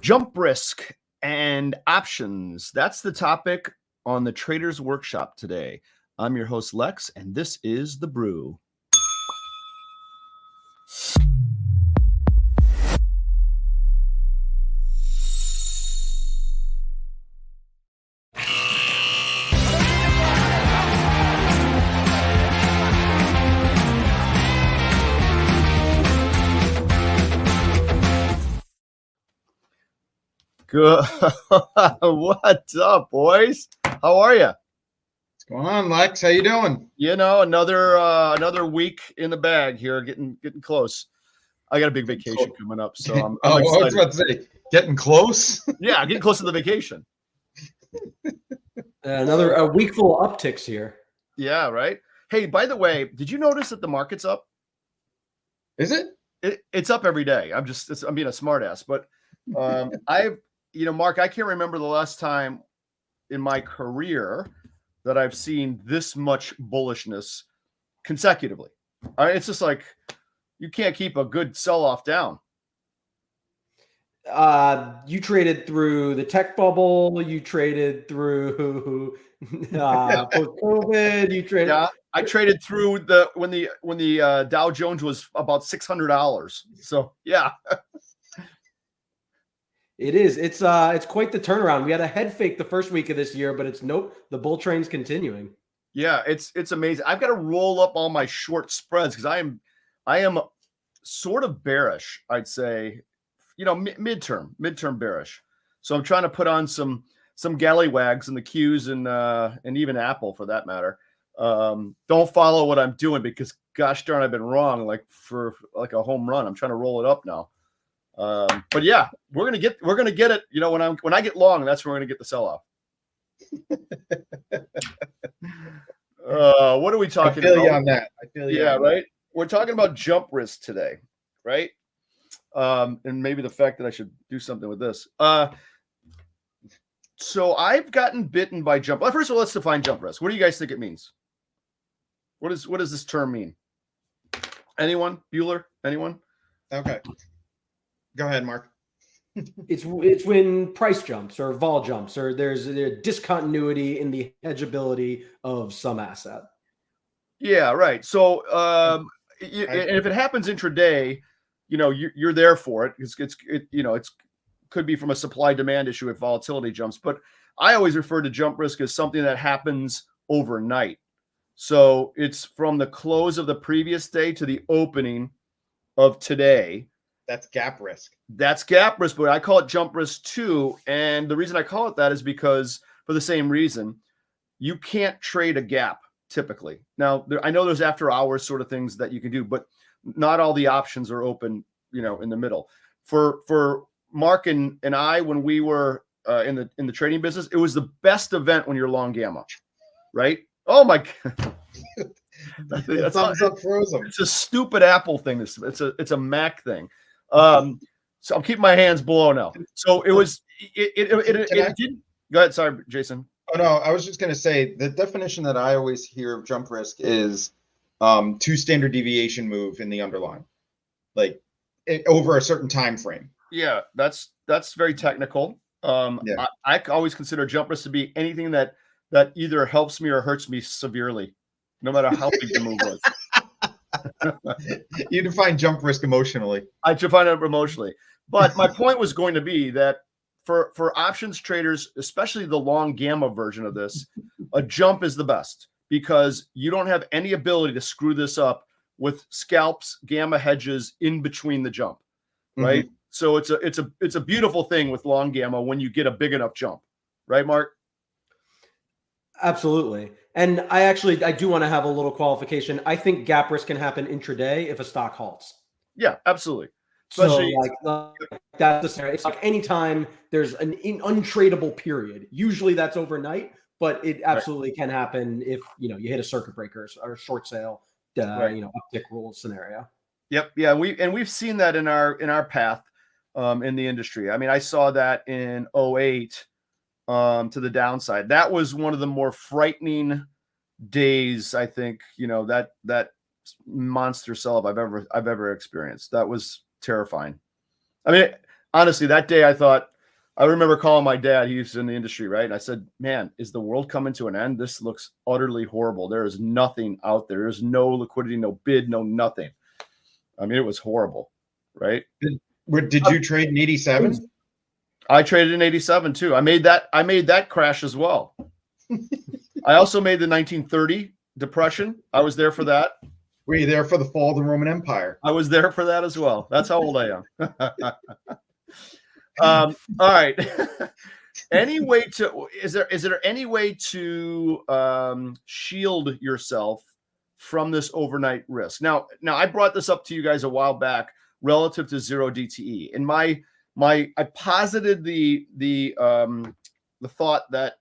Jump risk and options. That's the topic on the Traders Workshop today. I'm your host, Lex, and this is The Brew. Good. What's up, boys? How are you? What's going on, Lex? How you doing? You know, another week in the bag here, getting close. I got a big vacation coming up, so I'm I excited. was about to say, getting close. Yeah, getting close to the vacation. A week full of upticks here. Yeah, right. Hey, by the way, did you notice that the market's up? Is it? It's up every day. I'm being a smartass, but Mark, I can't remember the last time in my career that I've seen this much bullishness consecutively. It's just like you can't keep a good sell-off down. You traded through the tech bubble. You traded through post-COVID. You traded. Yeah, I traded through when the Dow Jones was about $600. So yeah. It is. It's quite the turnaround. We had a head fake the first week of this year, but it's nope. The bull train's continuing. Yeah, it's amazing. I've got to roll up all my short spreads because I am sort of bearish. I'd say, midterm bearish. So I'm trying to put on some gallywags in the Qs and even Apple for that matter. Don't follow what I'm doing because gosh darn, I've been wrong for a home run. I'm trying to roll it up now. But yeah, we're gonna get it. When I get long, that's where we're gonna get the sell off. What are we talking about? I feel you on that. I feel you. Yeah, right. We're talking about jump risk today, right? And maybe the fact that I should do something with this. So I've gotten bitten by jump. Well, first of all, let's define jump risk. What do you guys think it means? What does this term mean? Anyone? Bueller? Anyone? Okay. Go ahead, Mark. It's when price jumps or vol jumps or there's a discontinuity in the hedgeability of some asset. Yeah, right. So and if it happens intraday, you're there for it. It's could be from a supply demand issue if volatility jumps, but I always refer to jump risk as something that happens overnight. So it's from the close of the previous day to the opening of today. That's gap risk. That's gap risk, but I call it jump risk too. And the reason I call it that is because for the same reason, you can't trade a gap typically. Now, I know there's after hours sort of things that you can do, but not all the options are open, in the middle. For Mark and I, when we were in the trading business, it was the best event when you're long gamma, right? Oh my God. Thumbs up frozen. It's a stupid Apple thing. It's a Mac thing. So I'm keeping my hands below now. So it was it didn't go ahead. Sorry, Jason. Oh no, I was just gonna say the definition that I always hear of jump risk is 2 standard deviation move in the underlying, over a certain time frame. Yeah, that's very technical. Yeah. I always consider jump risk to be anything that either helps me or hurts me severely, no matter how big the move was. You define jump risk emotionally. I define it emotionally. But my point was going to be that for options traders, especially the long gamma version of this, a jump is the best because you don't have any ability to screw this up with scalps, gamma hedges in between the jump, right? Mm-hmm. So it's a beautiful thing with long gamma when you get a big enough jump, right, Mark? Absolutely. And I do want to have a little qualification. I think gap risk can happen intraday if a stock halts. Yeah, absolutely. Especially that's the scenario. It's like anytime there's an untradable period. Usually that's overnight, but it absolutely can happen if you hit a circuit breaker or a short sale, uptick rule scenario. Yep. Yeah. We've seen that in our path in the industry. I mean, I saw that in 2008 to the downside. That was one of the more frightening days, I think, that monster sell-off I've ever experienced. That was terrifying. I mean, honestly, that day I thought I remember calling my dad. He's in the industry, right? And I said, "Man, is the world coming to an end? This looks utterly horrible. There is nothing out there. There's no liquidity, no bid, no nothing." I mean, it was horrible, right? Did you trade in 87? I traded in 87 too. I made that crash as well. I also made the 1930 depression. I was there for that. Were you there for the fall of the Roman Empire? I was there for that as well. That's how old I am. All right. Is there any way to shield yourself from this overnight risk? Now I brought this up to you guys a while back relative to zero DTE. And I posited the thought that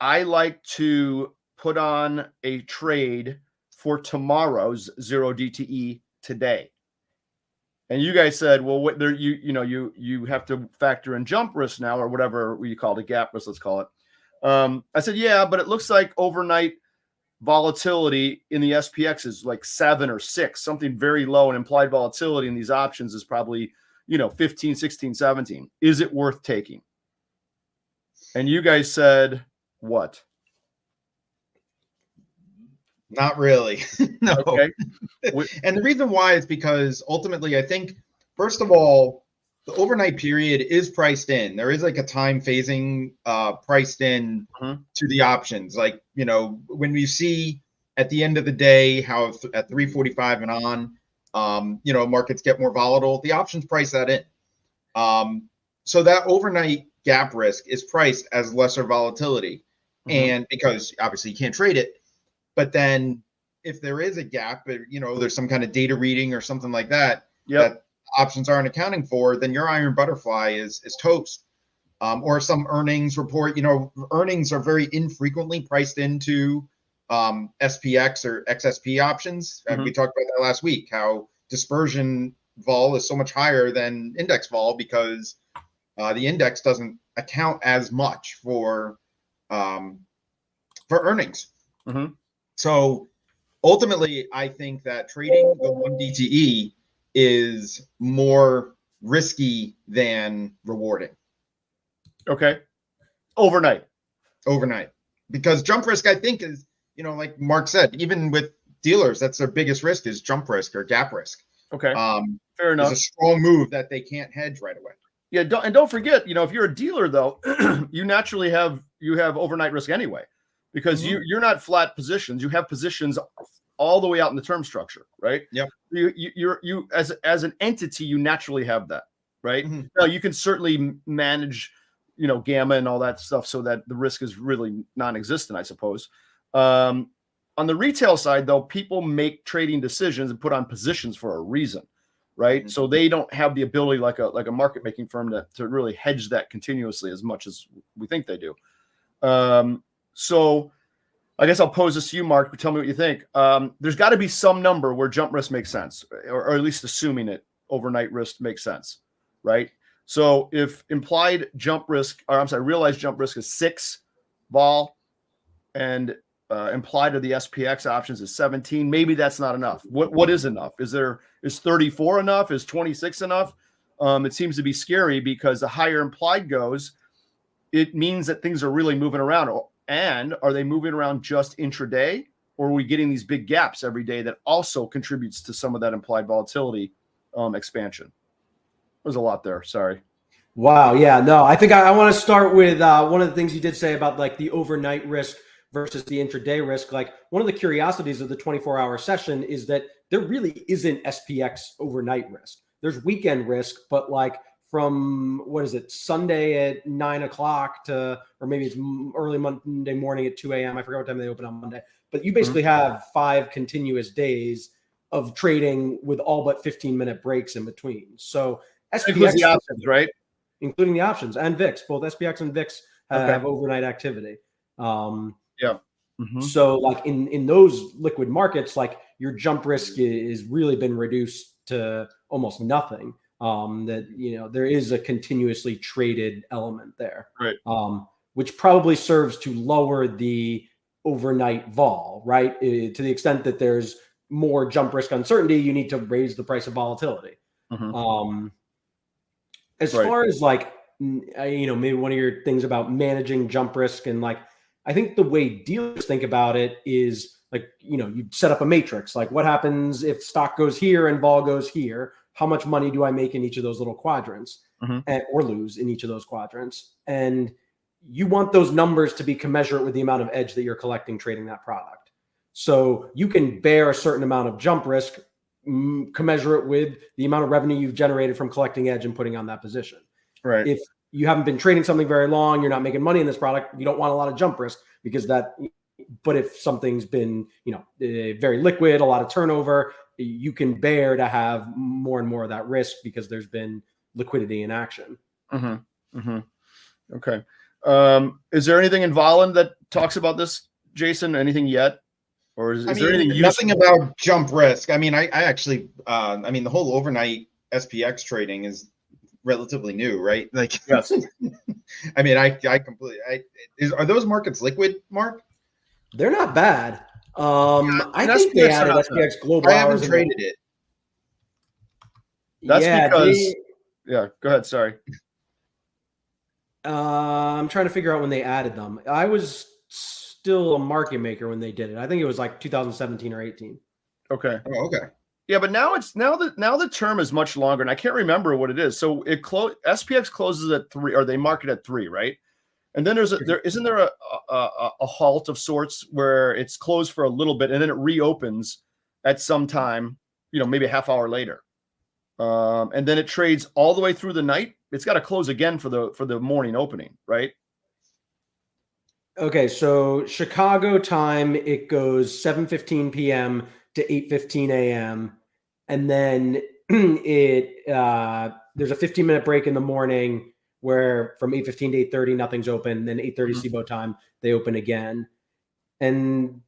I like to put on a trade for tomorrow's zero DTE today. And you guys said, well, what there you have to factor in jump risk now, or whatever you call it, gap risk, let's call it. I said, yeah, but it looks like overnight volatility in the SPX is like 7 or 6, something very low, and implied volatility in these options is probably 15, 16, 17. Is it worth taking? And you guys said what? Not really. No. Okay. And the reason why is because ultimately, I think, first of all, the overnight period is priced in. There is like a time phasing priced in to the options. Like, when we see at the end of the day how at 3:45 and on, markets get more volatile, the options price that in. So that overnight gap risk is priced as lesser volatility. And because obviously you can't trade it. But then if there is a gap, there's some kind of data reading or something like that, that options aren't accounting for, then your iron butterfly is toast. Or some earnings report, earnings are very infrequently priced into SPX or XSP options. And we talked about that last week, how dispersion vol is so much higher than index vol because the index doesn't account as much for earnings. So ultimately, I think that trading the 1 DTE is more risky than rewarding. Okay. Overnight. Because jump risk, I think, is, like Mark said, even with dealers, that's their biggest risk is jump risk or gap risk. Okay. Fair enough. It's a strong move that they can't hedge right away. Yeah. Don't forget, if you're a dealer, though, you naturally have overnight risk anyway. Because you're not flat positions, you have positions all the way out in the term structure, right? Yep. You as an entity, you naturally have that, right? Now you can certainly manage, gamma and all that stuff so that the risk is really non-existent, I suppose. On the retail side, though, people make trading decisions and put on positions for a reason, right? So they don't have the ability, like a market making firm, to really hedge that continuously as much as we think they do. So I guess I'll pose this to you, Mark. Tell me what you think. There's got to be some number where jump risk makes sense, or at least assuming it overnight risk makes sense, right? So if realized jump risk is 6 vol and implied of the SPX options is 17, maybe that's not enough. What is enough? Is 34 enough? Is 26 enough? It seems to be scary because the higher implied goes, it means that things are really moving around. And are they moving around just intraday, or are we getting these big gaps every day that also contributes to some of that implied volatility expansion? There's a lot there. Sorry. Wow. Yeah. No, I think I want to start with one of the things you did say about like the overnight risk versus the intraday risk. Like one of the curiosities of the 24-hour session is that there really isn't SPX overnight risk. There's weekend risk, but like from Sunday at 9 o'clock to, or maybe it's early Monday morning at 2 a.m. I forgot what time they open on Monday, but you basically have 5 continuous days of trading with all but 15-minute breaks in between. So SPX, the options, right? Including the options and VIX, both SPX and VIX have overnight activity. So like in those liquid markets, like your jump risk is really been reduced to almost nothing. There is a continuously traded element there, right? Which probably serves to lower the overnight vol, right? To the extent that there's more jump risk uncertainty, you need to raise the price of volatility. As far as like maybe one of your things about managing jump risk, and like, I think the way dealers think about it is like, you set up a matrix. Like, what happens if stock goes here and vol goes here? How much money do I make in each of those little quadrants, or lose in each of those quadrants? And you want those numbers to be commensurate with the amount of edge that you're collecting trading that product. So you can bear a certain amount of jump risk, commensurate with the amount of revenue you've generated from collecting edge and putting on that position. Right. If you haven't been trading something very long, you're not making money in this product, you don't want a lot of jump risk, because but if something's been, very liquid, a lot of turnover, you can bear to have more and more of that risk because there's been liquidity in action. Okay. Is there anything in Volin that talks about this, Jason? Anything yet? Or is there anything nothing about jump risk? I mean, I actually, the whole overnight SPX trading is relatively new, right? Like, yes. I completely. Are those markets liquid, Mark? They're not bad. I think they added SPX Global I Hours. haven't traded it. That's because. Yeah, go ahead. Sorry. I'm trying to figure out when they added them. I was still a market maker when they did it. I think it was like 2017 or 18. Okay. Oh, okay. Yeah, but now the term is much longer, and I can't remember what it is. So SPX closes at 3, or they market at 3, right? And then isn't there a halt of sorts where it's closed for a little bit and then it reopens at some time, maybe a half hour later, and then it trades all the way through the night. It's got to close again for the morning opening, right? Okay, so Chicago time, it goes 7:15 p.m. to 8:15 a.m. and then there's a 15-minute break in the morning where from 8:15 to 8:30 nothing's open. Then 8:30 SIBO time they open again, and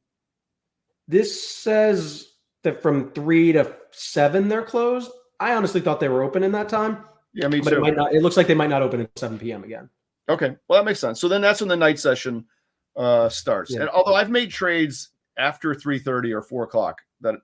this says that from 3 to 7 they're closed. I honestly thought they were open in that time. Yeah, me too. But it might not. It looks like they might not open at 7 p.m. again. Okay, well that makes sense. So then that's when the night session starts. Yeah. And although I've made trades after 3:30 or 4 o'clock, that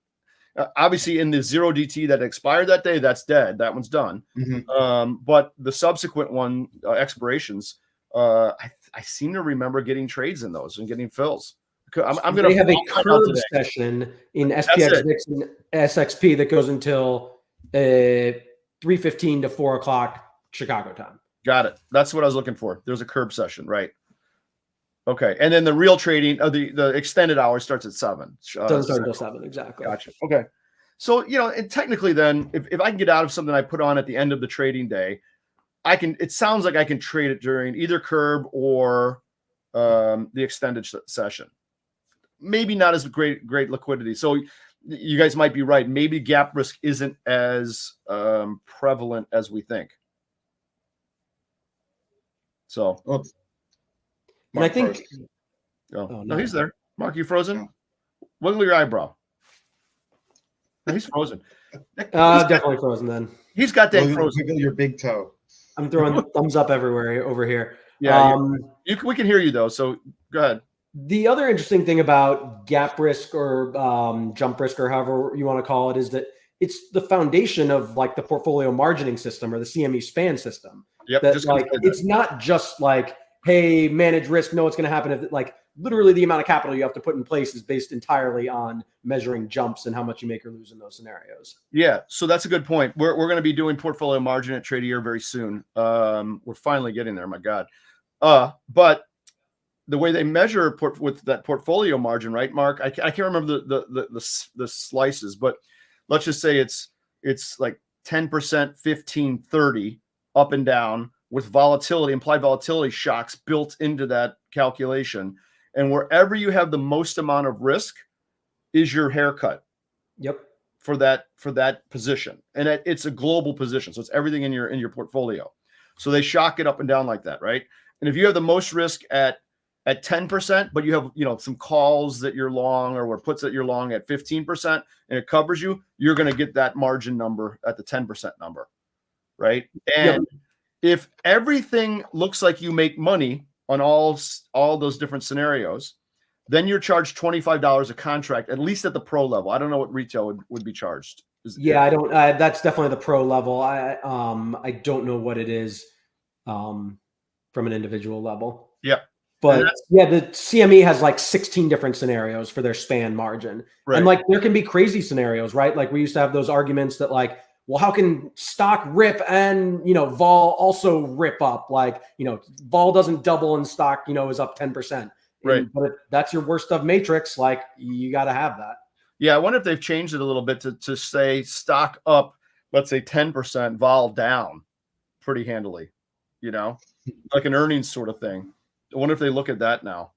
obviously in the 0 DT that expired that day, that's dead. That one's done. But the subsequent one expirations, I seem to remember getting trades in those and getting fills. I'm going to have a curb session in SPX VIX and SXP that goes until 3:15 to 4 o'clock Chicago time. Got it. That's what I was looking for. There's a curb session, right? Okay, and then the real trading of the extended hours starts at 7. Doesn't start until 7, exactly. Gotcha. Okay, so and technically, then if I can get out of something I put on at the end of the trading day, I can. It sounds like I can trade it during either curb or the extended session. Maybe not as great liquidity. So you guys might be right. Maybe gap risk isn't as prevalent as we think. So. And I think. No, he's there. Mark, you frozen? Wiggle your eyebrow. No, he's frozen. Definitely frozen then. He's got that frozen. Wiggle your big toe. I'm throwing thumbs up everywhere over here. Yeah, we can hear you though. So go ahead. The other interesting thing about gap risk or jump risk or however you want to call it is that it's the foundation of like the portfolio margining system or the CME span system. Yep. It's not just like, hey, manage risk, know what's going to happen. If like literally the amount of capital you have to put in place is based entirely on measuring jumps and how much you make or lose in those scenarios. Yeah, so that's a good point. We're going to be doing portfolio margin at Tradier very soon. We're finally getting there, my God. But the way they measure with that portfolio margin, right, Mark? I can't remember the slices, but let's just say it's like 10%, 15, 30 up and down with volatility, implied volatility shocks built into that calculation. And wherever you have the most amount of risk is your haircut. Yep. For that position. And it's a global position. So it's everything in your portfolio. So they shock it up and down like that, right? And if you have the most risk at 10%, but you have, some calls that you're long or puts that you're long at 15% and it covers you, you're going to get that margin number at the 10% number, right? And if everything looks like you make money on all those different scenarios, then you're charged $25 a contract, at least at the pro level. I don't know what retail would be charged. I don't. That's definitely the pro level. I don't know what it is from an individual level. Yep. But yeah, the CME has like 16 different scenarios for their span margin. Right. And like there can be crazy scenarios, right? Like we used to have those arguments that like, well, how can stock rip and, vol also rip up? Like, vol doesn't double and stock, is up 10%. Right. But if that's your worst of matrix, like you got to have that. Yeah. I wonder if they've changed it a little bit to say stock up, let's say 10%, vol down pretty handily, like an earnings sort of thing. I wonder if they look at that now.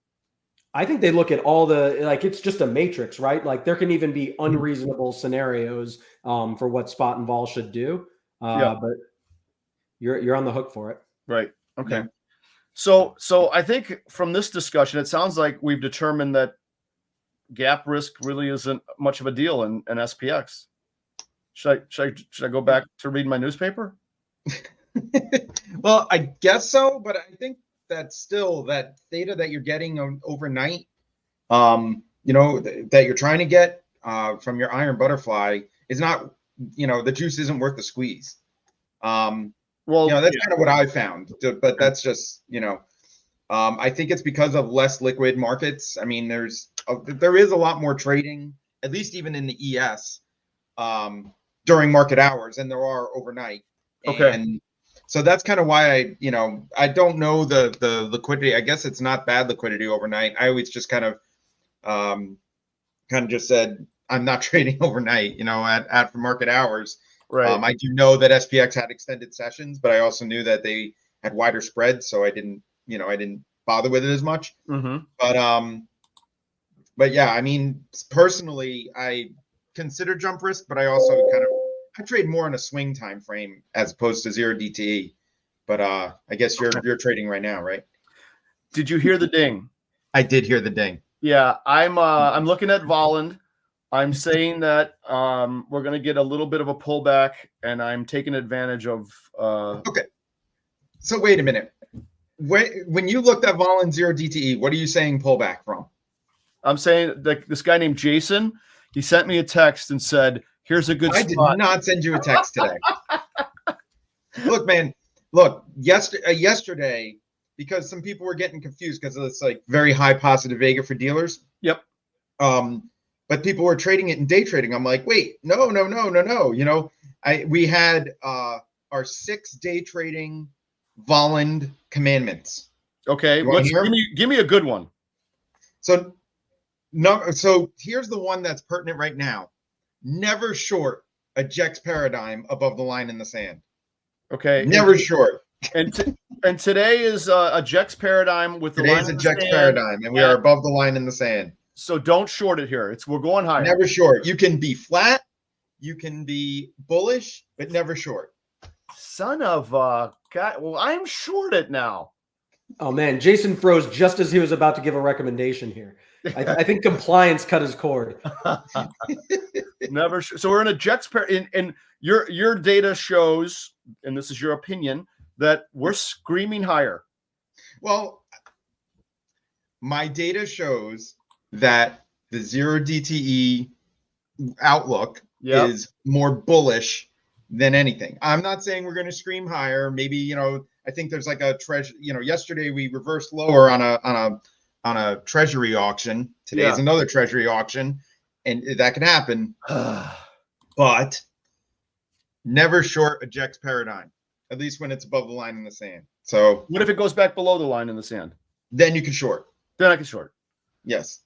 I think they look at all it's just a matrix, right? Like there can even be unreasonable scenarios for what spot and vol should do. But you're on the hook for it. Right. Okay. Yeah. So I think from this discussion, it sounds like we've determined that gap risk really isn't much of a deal in SPX. Should I go back to read my newspaper? Well, I guess so, but I think that's still that theta that you're getting overnight, that you're trying to get from your iron butterfly is not, the juice isn't worth the squeeze. Well, that's kind of what I found, but that's just, I think it's because of less liquid markets. I mean, there is a lot more trading, at least even in the ES, during market hours than there are overnight. Okay. And so that's kind of why I don't know the liquidity. I guess it's not bad liquidity overnight. I always just kind of just said, I'm not trading overnight, at market hours. Right. I do know that SPX had extended sessions, but I also knew that they had wider spreads. So I didn't bother with it as much. Mm-hmm. But yeah, I mean, personally, I consider jump risk, but I also I trade more on a swing time frame as opposed to 0 DTE. But I guess you're trading right now, right? Did you hear the ding? I did hear the ding. Yeah, I'm looking at Volland. I'm saying that we're going to get a little bit of a pullback, and I'm taking advantage of. Okay. So wait a minute. When you looked at Volland 0 DTE, what are you saying pullback from? I'm saying that this guy named Jason, he sent me a text and said, here's a good spot. I did not send you a text today. Look, man. Look, yesterday, because some people were getting confused because it's like very high positive vega for dealers. Yep. But people were trading it in day trading. I'm like, wait, no. We had our 6 day trading Volland commandments. Okay, give me a good one. So here's the one that's pertinent right now. Never short a Jex paradigm above the line in the sand. Okay. Never short. And today is a Jex paradigm with the line Today's a Jex paradigm, and we are above the line in the sand. So don't short it here. We're going higher. Never short. You can be flat, you can be bullish, but never short. Son of a God. Well, I'm short it now. Oh man, Jason froze just as he was about to give a recommendation here. I think compliance cut his cord. Never. So we're in a Jex pair, and your data shows, and this is your opinion, that we're screaming higher. Well, my data shows that the 0 DTE outlook is more bullish than anything. I'm not saying we're going to scream higher. Maybe, I think there's like a treasure, yesterday we reversed lower on a treasury auction. Today's another treasury auction, and that can happen. But never short a Jex paradigm, at least when it's above the line in the sand. So what if it goes back below the line in the sand? Then you can short. Then I can short. Yes.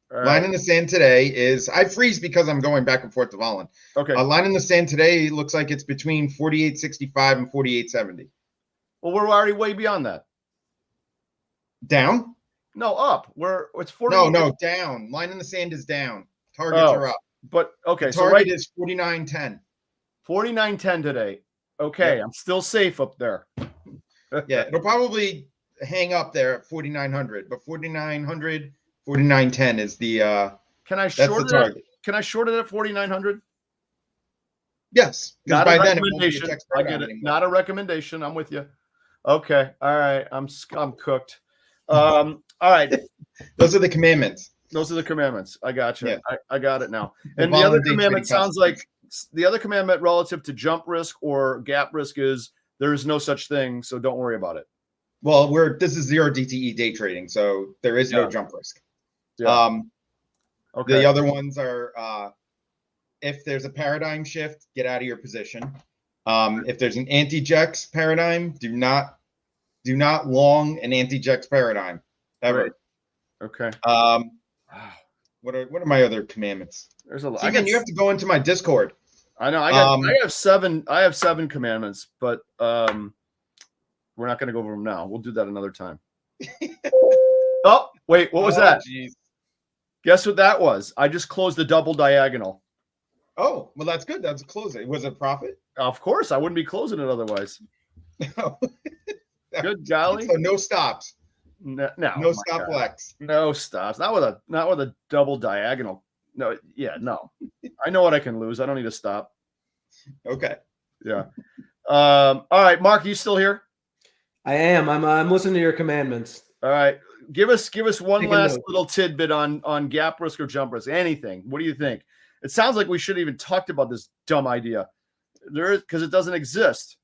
All right. Line in the sand today is, I freeze because I'm going back and forth to Volland. Okay. Line in the sand today looks like it's between 48.65 and 48.70. Well, we're already way beyond that. Down? No, up. It's 40. No, down. Line in the sand is down. Targets are up. But okay, the target is 49.10. 49.10 today. Okay, yep. I'm still safe up there. Yeah, it'll probably hang up there at 4,900, but 4,900, 49.10 is the Can I short it? Target. Can I short it at 4,900? Yes. Not by a recommendation. I get it. Not a recommendation. I'm with you. Okay. All right. I'm cooked. All right. Those are the commandments. Those are the commandments. I got you. Yeah. I got it now. And the other commandment sounds like the other commandment relative to jump risk or gap risk is there is no such thing, so don't worry about it. Well, this is 0 DTE day trading, so there is no jump risk. Yeah. The other ones are if there's a paradigm shift, get out of your position. If there's an anti-jex paradigm, do not long an anti-jex paradigm ever. Right. Okay. What are my other commandments? There's a lot. You have to go into my Discord. I know. I have 7. I have 7 commandments, but we're not going to go over them now. We'll do that another time. Oh, wait. What was that? Geez. Guess what that was? I just closed the double diagonal. Oh, well, that's good. That's closing. Was it profit? Of course. I wouldn't be closing it otherwise. Good golly. So no stops. No stop flex. No stops. Not with a double diagonal. No. Yeah. No. I know what I can lose. I don't need to stop. Okay. Yeah. All right, Mark, you still here? I am. I'm listening to your commandments. All right. Give us one last little tidbit on gap risk or jump risk. Anything. What do you think? It sounds like we should have even talked about this dumb idea. Because it doesn't exist.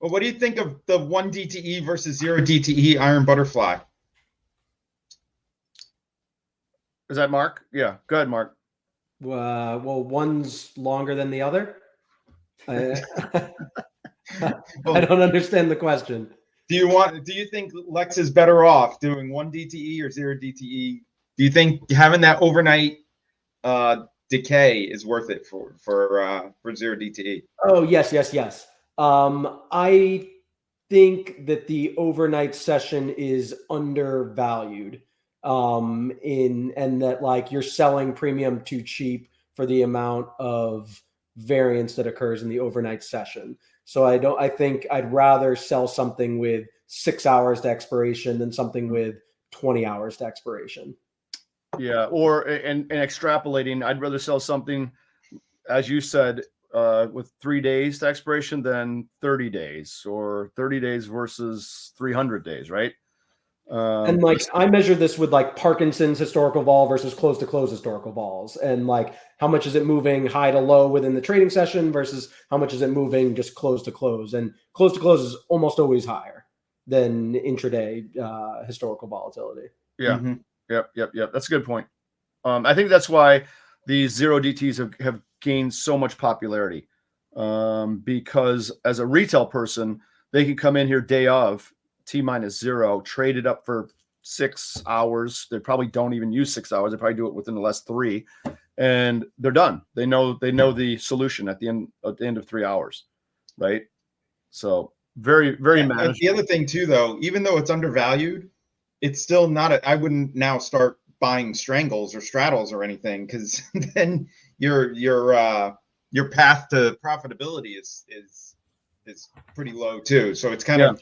Well, what do you think of the 1 DTE versus 0 DTE iron butterfly? Is that Mark? Yeah. Go ahead, Mark. Well, one's longer than the other. I don't understand the question. Do you think Lex is better off doing 1 DTE or 0 DTE? Do you think having that overnight decay is worth it for 0 DTE? Oh, yes. I think that the overnight session is undervalued. And that like you're selling premium too cheap for the amount of variance that occurs in the overnight session. So I think I'd rather sell something with 6 hours to expiration than something with 20 hours to expiration. Yeah. Or, and extrapolating, I'd rather sell something, as you said, with 3 days to expiration than 30 days or 30 days versus 300 days. Right. And like I measure this with like Parkinson's historical vol versus close to close historical vols, and like how much is it moving high to low within the trading session versus how much is it moving just close to close, and close to close is almost always higher than intraday historical volatility. Yeah. Mm-hmm. Yep. That's a good point. I think that's why these 0 DTs have gained so much popularity, because as a retail person, they can come in here day of T-0, trade it up for 6 hours. They probably don't even use 6 hours. They probably do it within the last 3, and they're done. They know the solution at the end of 3 hours, right? So very, very manageable. The other thing too, though, even though it's undervalued, it's still not. I wouldn't now start buying strangles or straddles or anything, because then your path to profitability is pretty low too. So it's kind of.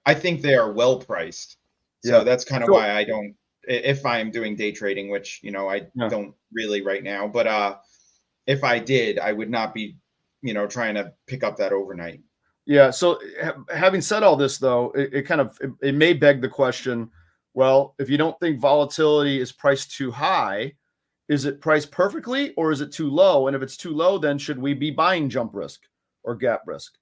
I think they are well priced. So that's kind of why I don't, if I am doing day trading, which, I don't really right now, but if I did, I would not be, trying to pick up that overnight. Yeah. So having said all this, though, it may beg the question, well, if you don't think volatility is priced too high, is it priced perfectly or is it too low? And if it's too low, then should we be buying jump risk or gap risk?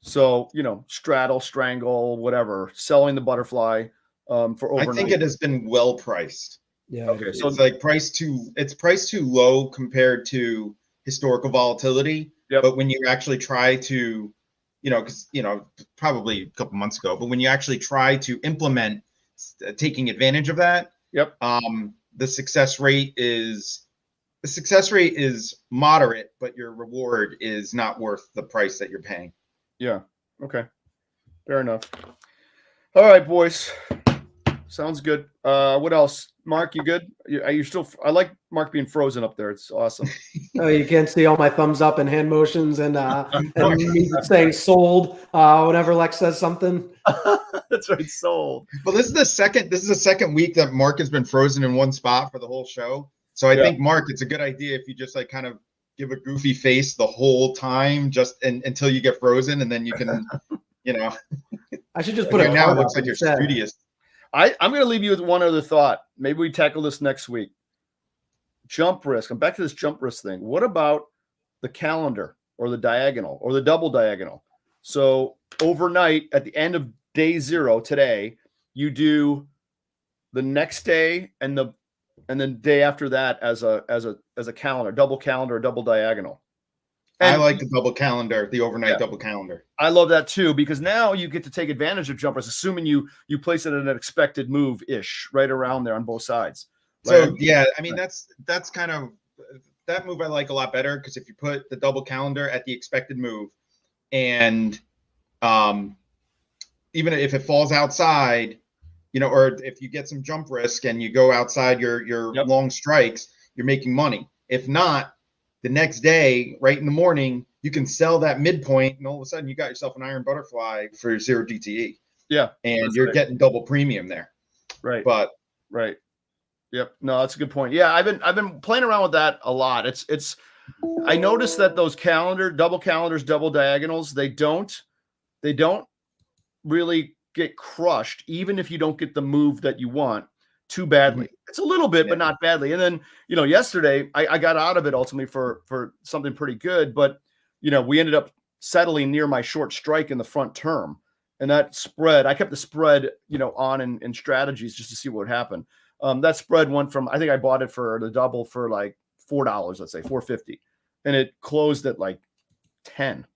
So, straddle, strangle, whatever, selling the butterfly for overnight. I think it has been well priced. Yeah. Okay. So it's like priced too low compared to historical volatility. Yep. But when you actually try to, because, probably a couple months ago, but when you actually try to implement taking advantage of that, yep. The success rate is moderate, but your reward is not worth the price that you're paying. Yeah. Okay. Fair enough. All right, boys. Sounds good. What else? Mark, you good? Are you still? I like Mark being frozen up there. It's awesome. Oh, you can't see all my thumbs up and hand motions and me saying sold whenever Lex says something. That's right, sold. Well, this is the second week that Mark has been frozen in one spot for the whole show. So I think, Mark, it's a good idea if you just like kind of give a goofy face the whole time, just until you get frozen, and then you can, I should just put it now. It looks like you're studious. I'm going to leave you with one other thought. Maybe we tackle this next week. Jump risk. I'm back to this jump risk thing. What about the calendar or the diagonal or the double diagonal? So overnight, at the end of day 0 today, you do the next day and then day after that as a calendar, double calendar, double diagonal. I And like the double calendar, the overnight double calendar. I love that too, because now you get to take advantage of jumpers, assuming you place it at an expected move ish right around there on both sides. So yeah, I mean that's kind of that move I like a lot better, because if you put the double calendar at the expected move, and even if it falls outside, or if you get some jump risk and you go outside your long strikes, you're making money. If not, the next day, right in the morning, you can sell that midpoint, and all of a sudden you got yourself an iron butterfly for 0 DTE. Yeah. And you're getting double premium there. Right. But right. Yep. No, that's a good point. Yeah, I've been playing around with that a lot. It's I noticed that those double calendars, double diagonals, they don't really get crushed, even if you don't get the move that you want too badly. It's a little bit, but not badly. And then, yesterday I got out of it ultimately for something pretty good, but we ended up settling near my short strike in the front term. And that spread, I kept the spread, on in strategies just to see what would happen. That spread went from, I think I bought it for the double for like $4, let's say $4.50. And it closed at like 10,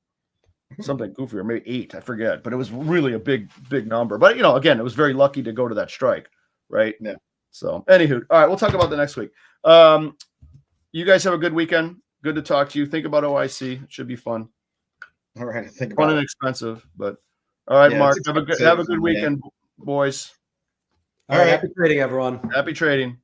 something goofy, or maybe 8, I forget, but it was really a big number. But again, it was very lucky to go to that strike, right? Yeah. So anywho, all right, we'll talk about the next week. You guys have a good weekend. Good to talk to you. Think about OIC. It should be fun. All right, think about fun and expensive, but all right, Mark, have a good weekend, boys. All right, happy trading, everyone. Happy trading.